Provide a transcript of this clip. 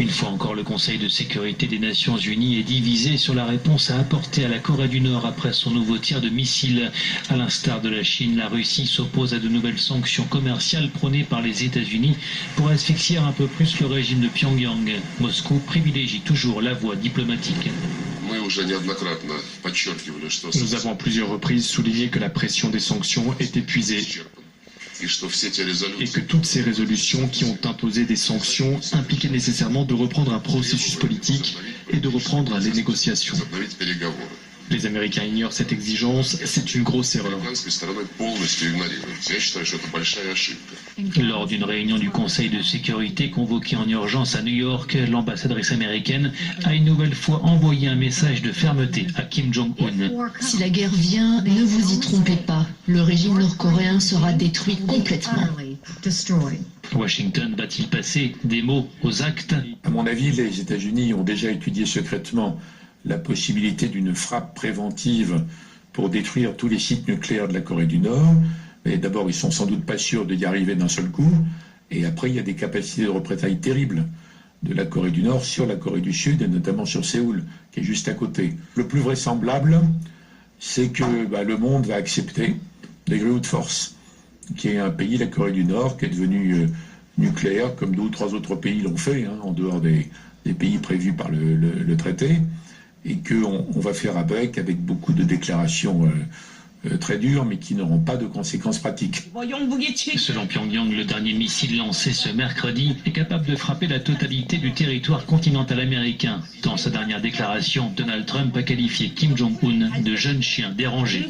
Une fois encore, le Conseil de sécurité des Nations Unies est divisé sur la réponse à apporter à la Corée du Nord après son nouveau tir de missile. À l'instar de la Chine, la Russie s'oppose à de nouvelles sanctions commerciales prônées par les États-Unis pour asphyxier un peu plus le régime de Pyongyang. Moscou privilégie toujours la voie diplomatique. Nous avons à plusieurs reprises souligné que la pression des sanctions est épuisée et que toutes ces résolutions qui ont imposé des sanctions impliquaient nécessairement de reprendre un processus politique et de reprendre les négociations. Les Américains ignorent cette exigence, c'est une grosse erreur. Lors d'une réunion du Conseil de sécurité convoquée en urgence à New York, l'ambassadrice américaine a une nouvelle fois envoyé un message de fermeté à Kim Jong-un. Si la guerre vient, ne vous y trompez pas. Le régime nord-coréen sera détruit complètement. Washington va-t-il passer des mots aux actes? À mon avis, les États-Unis ont déjà étudié secrètement la possibilité d'une frappe préventive pour détruire tous les sites nucléaires de la Corée du Nord. Mais d'abord, ils sont sans doute pas sûrs d'y arriver d'un seul coup. Et après, il y a des capacités de représailles terribles de la Corée du Nord sur la Corée du Sud, et notamment sur Séoul, qui est juste à côté. Le plus vraisemblable, c'est que le monde va accepter des grues de force, qui est un pays, la Corée du Nord, qui est devenu nucléaire, comme 2 ou 3 autres pays l'ont fait, en dehors des pays prévus par le traité, et qu'on va faire avec beaucoup de déclarations très dures, mais qui n'auront pas de conséquences pratiques. Selon Pyongyang, le dernier missile lancé ce mercredi est capable de frapper la totalité du territoire continental américain. Dans sa dernière déclaration, Donald Trump a qualifié Kim Jong-un de jeune chien dérangé.